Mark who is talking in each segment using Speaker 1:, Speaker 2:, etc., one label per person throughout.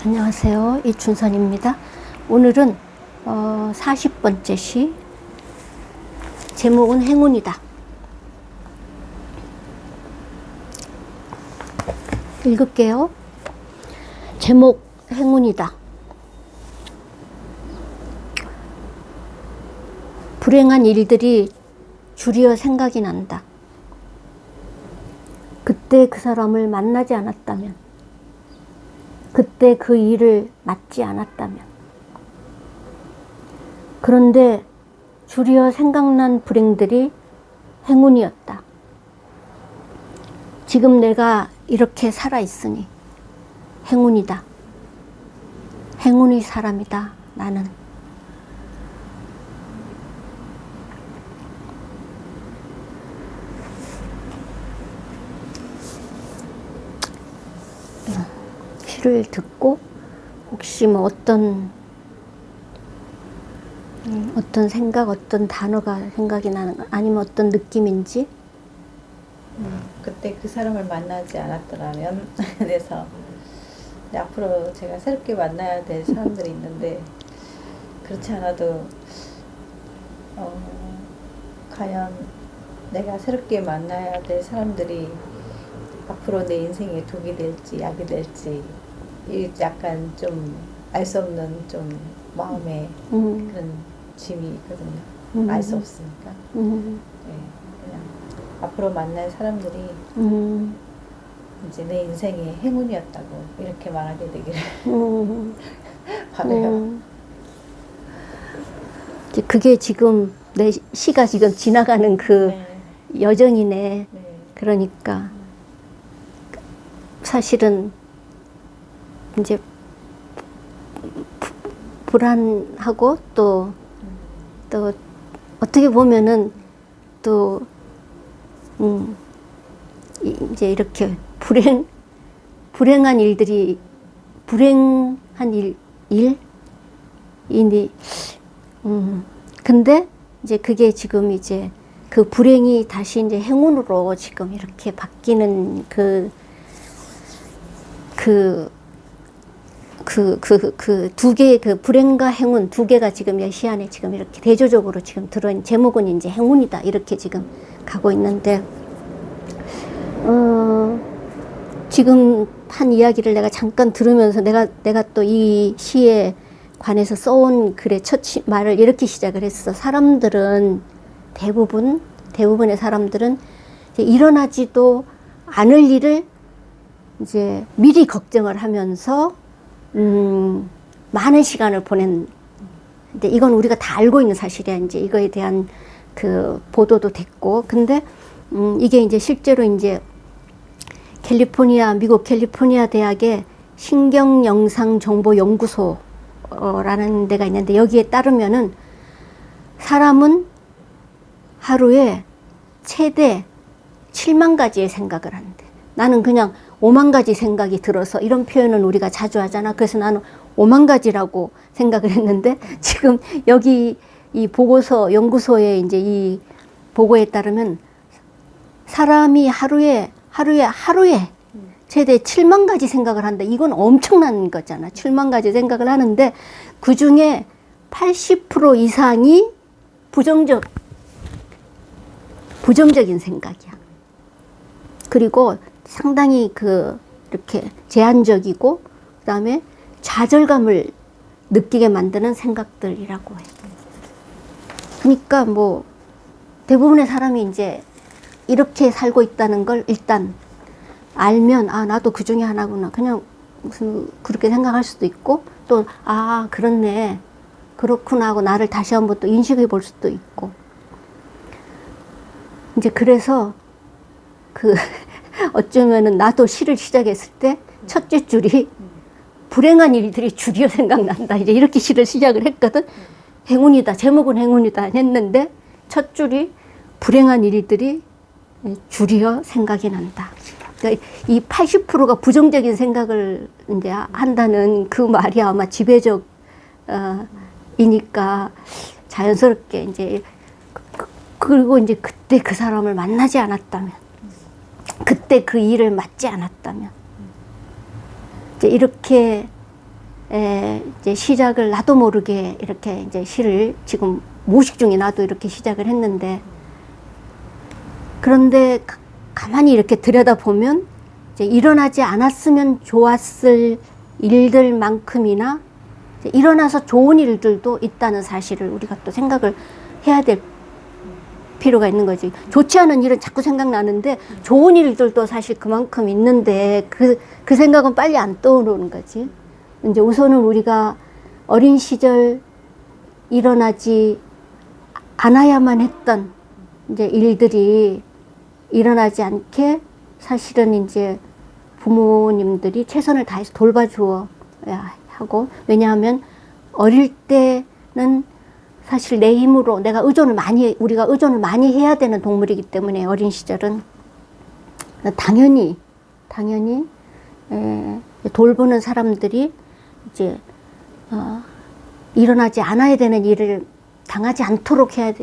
Speaker 1: 안녕하세요. 이춘선입니다. 오늘은 40번째 시, 제목은 행운이다. 읽을게요. 제목 행운이다. 불행한 일들이 줄이어 생각이 난다. 그때 그 사람을 만나지 않았다면, 그때 그 일을 맡지 않았다면. 그런데 줄이어 생각난 불행들이 행운이었다. 지금 내가 이렇게 살아있으니 행운이다. 행운의 사람이다, 나는. 시를 듣고 혹시 뭐 어떤 생각, 어떤 단어가 생각이 나는 거, 아니면 어떤 느낌인지.
Speaker 2: 그때 그 사람을 만나지 않았더라면 그래서 앞으로 제가 새롭게 만나야 될 사람들이 있는데, 그렇지 않아도 과연 내가 새롭게 만나야 될 사람들이 앞으로 내 인생에 독이 될지 약이 될지 약간 좀 알 수 없는 좀 마음에 그런 짐이 있거든요. 알 수 없으니까. 네, 그냥 앞으로 만날 사람들이 이제 내 인생의 행운이었다고 이렇게 말하게 되기를 바라요.
Speaker 1: 그게 지금 내 시가 지금 지나가는 그
Speaker 2: 네.
Speaker 1: 여정이네.
Speaker 2: 네.
Speaker 1: 그러니까 사실은 이제 불안하고 또 어떻게 보면은 또 이제 이렇게 불행한 일들이 불행한 일이니 근데 이제 그게 지금 이제 그 불행이 다시 이제 행운으로 지금 이렇게 바뀌는 그 두 개의 그 불행과 행운 두 개가 지금 시 안에 지금 이렇게 대조적으로 지금 들어있는, 제목은 이제 행운이다 이렇게 지금 가고 있는데, 지금 한 이야기를 내가 잠깐 들으면서 내가 또 이 시에 관해서 써온 글의 첫 말을 이렇게 시작을 했어. 사람들은 대부분의 사람들은 이제 일어나지도 않을 일을 이제 미리 걱정을 하면서 많은 시간을 보낸. 근데 이건 우리가 다 알고 있는 사실이야. 이제 이거에 대한 그 보도도 됐고, 근데 이게 이제 실제로 이제 미국 캘리포니아 대학의 신경영상정보연구소라는 데가 있는데, 여기에 따르면은 사람은 하루에 최대 7만 가지의 생각을 한대. 나는 그냥 5만 가지 생각이 들어서, 이런 표현은 우리가 자주 하잖아. 그래서 나는 5만 가지라고 생각을 했는데, 지금 여기 이 보고서, 연구소의 이제 이 보고에 따르면 사람이 하루에 최대 7만 가지 생각을 한다. 이건 엄청난 거잖아. 7만 가지 생각을 하는데 그 중에 80% 이상이 부정적인 생각이야. 그리고 상당히 이렇게 제한적이고, 그 다음에 좌절감을 느끼게 만드는 생각들이라고 해. 그러니까 뭐 대부분의 사람이 이제 이렇게 살고 있다는 걸 일단 알면, 아, 나도 그 중에 하나구나. 그냥 무슨 그렇게 생각할 수도 있고, 또, 아, 그렇네. 그렇구나 하고 나를 다시 한번 또 인식해 볼 수도 있고. 이제 그래서 어쩌면은 나도 시를 시작했을 때 첫째 줄이 불행한 일들이 줄이어 생각난다. 이제 이렇게 시를 시작을 했거든. 행운이다. 제목은 행운이다 했는데 첫 줄이 불행한 일들이 줄이어 생각이 난다. 그러니까 이 80%가 부정적인 생각을 이제 한다는 그 말이 아마 지배적이니까 자연스럽게 이제, 그리고 이제 그때 그 사람을 만나지 않았다면, 그때 그 일을 맡지 않았다면, 이제 이렇게 이제 시작을 나도 모르게 이렇게 이제 시를 지금 무의식 중에 나도 이렇게 시작을 했는데, 그런데 가만히 이렇게 들여다보면 이제 일어나지 않았으면 좋았을 일들만큼이나 이제 일어나서 좋은 일들도 있다는 사실을 우리가 또 생각을 해야 될 필요가 있는 거지. 좋지 않은 일은 자꾸 생각나는데 좋은 일들도 사실 그만큼 있는데 그 생각은 빨리 안 떠오르는 거지. 이제 우선은 우리가 어린 시절 일어나지 않아야만 했던 이제 일들이 일어나지 않게 사실은 이제 부모님들이 최선을 다해서 돌봐주어야 하고, 왜냐하면 어릴 때는 사실 내 힘으로 우리가 의존을 많이 해야 되는 동물이기 때문에 어린 시절은 당연히 돌보는 사람들이 이제 일어나지 않아야 되는 일을 당하지 않도록 해야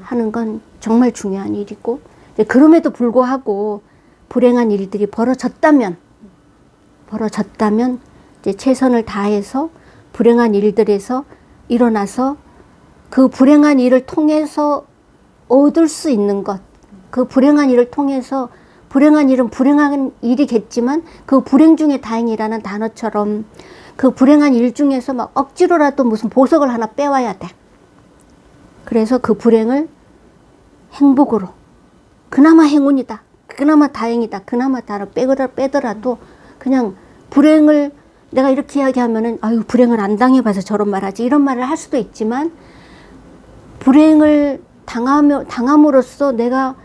Speaker 1: 하는 건 정말 중요한 일이고, 그럼에도 불구하고 불행한 일들이 벌어졌다면 이제 최선을 다해서 불행한 일들에서 일어나서 그 불행한 일을 통해서 얻을 수 있는 것, 그 불행한 일을 통해서, 불행한 일은 불행한 일이겠지만 그 불행 중에 다행이라는 단어처럼 그 불행한 일 중에서 막 억지로라도 무슨 보석을 하나 빼와야 돼. 그래서 그 불행을 행복으로, 그나마 행운이다, 그나마 다행이다, 그나마 다를 빼더라도 그냥 불행을, 내가 이렇게 이야기하면은 아유 불행을 안 당해봐서 저런 말하지 이런 말을 할 수도 있지만, 불행을 당함으로써 내가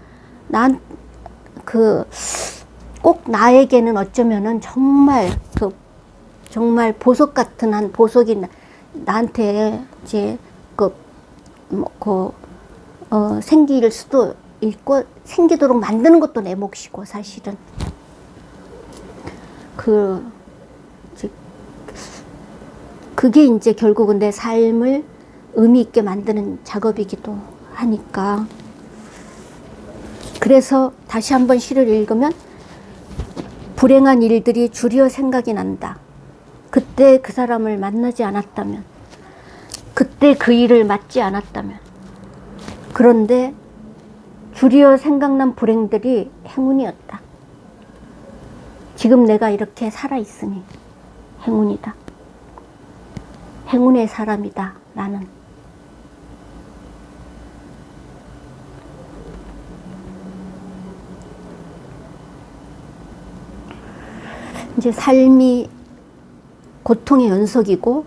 Speaker 1: 꼭 나에게는 어쩌면은 정말 보석 같은 한 보석이 나한테 이제 생길 수도 있고, 생기도록 만드는 것도 내 몫이고, 사실은 그게 이제 결국은 내 삶을 의미 있게 만드는 작업이기도 하니까. 그래서 다시 한번 시를 읽으면, 불행한 일들이 줄여 생각이 난다. 그때 그 사람을 만나지 않았다면, 그때 그 일을 맞지 않았다면. 그런데 줄여 생각난 불행들이 행운이었다. 지금 내가 이렇게 살아있으니 행운이다. 행운의 사람이다, 나는. 이제 삶이 고통의 연속이고,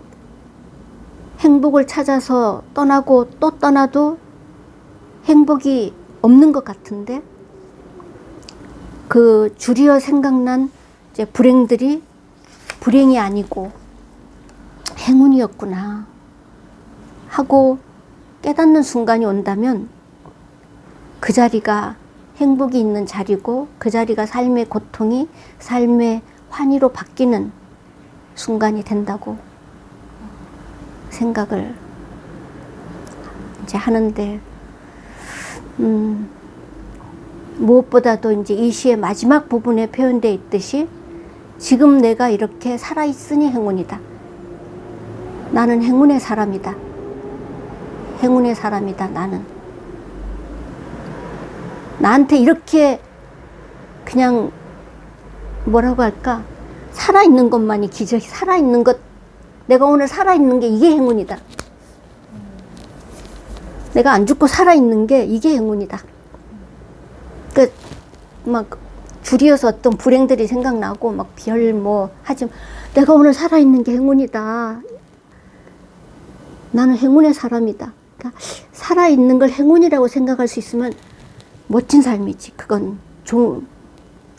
Speaker 1: 행복을 찾아서 떠나고 또 떠나도 행복이 없는 것 같은데, 그 줄여 생각난 이제 불행들이 불행이 아니고 행운이었구나 하고 깨닫는 순간이 온다면, 그 자리가 행복이 있는 자리고, 그 자리가 삶의 고통이 삶의 환희로 바뀌는 순간이 된다고 생각을 이제 하는데, 무엇보다도 이제 이 시의 마지막 부분에 표현되어 있듯이, 지금 내가 이렇게 살아있으니 행운이다. 나는 행운의 사람이다. 행운의 사람이다, 나는. 나한테 이렇게 그냥 뭐라고 할까? 살아있는 것만이 기적이, 살아있는 것, 내가 오늘 살아있는 게 이게 행운이다. 내가 안 죽고 살아있는 게 이게 행운이다. 막 줄이어서 어떤 불행들이 생각나고 막 하지만 내가 오늘 살아있는 게 행운이다. 나는 행운의 사람이다. 그러니까 살아있는 걸 행운이라고 생각할 수 있으면 멋진 삶이지.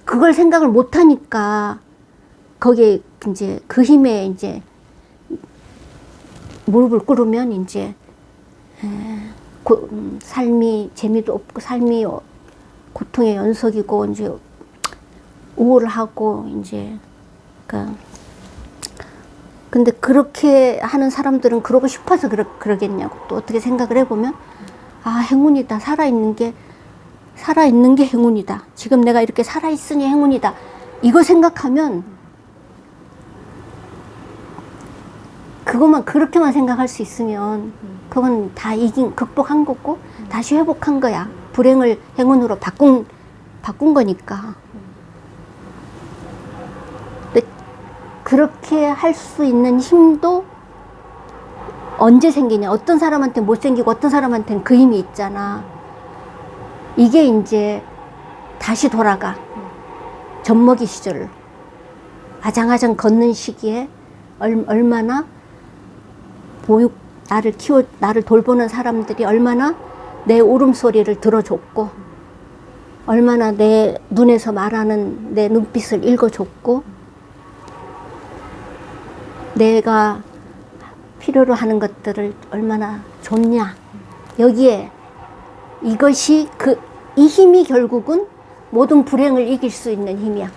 Speaker 1: 그걸 생각을 못하니까 거기에 이제 그 힘에 이제 무릎을 꿇으면 이제 삶이 재미도 없고, 삶이 고통의 연속이고, 이제 우울하고, 이제 근데 그렇게 하는 사람들은 그러고 싶어서 그러겠냐고 또 어떻게 생각을 해보면, 행운이다. 살아있는 게 행운이다. 지금 내가 이렇게 살아있으니 행운이다. 이거 생각하면 그것만 그렇게만 생각할 수 있으면 그건 다 극복한 거고 다시 회복한 거야. 불행을 행운으로 바꾼 거니까. 근데 그렇게 할 수 있는 힘도 언제 생기냐. 어떤 사람한테는 못 생기고 어떤 사람한테는 그 힘이 있잖아. 이게 이제 다시 돌아가. 젖먹이 시절 아장아장 걷는 시기에 얼마나 나를 돌보는 사람들이 얼마나 내 울음소리를 들어줬고, 얼마나 내 눈에서 말하는 내 눈빛을 읽어줬고, 내가 필요로 하는 것들을 얼마나 줬냐. 여기에 이것이 이 힘이 결국은 모든 불행을 이길 수 있는 힘이야.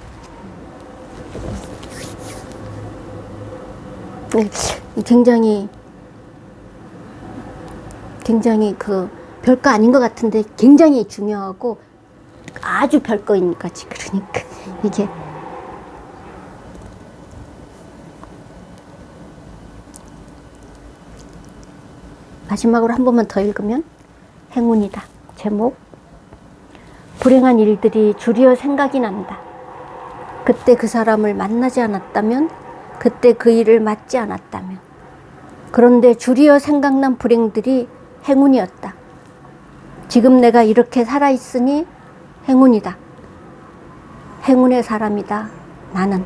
Speaker 1: 굉장히 별거 아닌 것 같은데 굉장히 중요하고 아주 별거인 거지. 그러니까 이게 마지막으로 한 번만 더 읽으면 행운이다. 제목. 불행한 일들이 줄이어 생각이 난다. 그때 그 사람을 만나지 않았다면, 그때 그 일을 맞지 않았다면. 그런데 줄이어 생각난 불행들이 행운이었다. 지금 내가 이렇게 살아있으니 행운이다. 행운의 사람이다. 나는.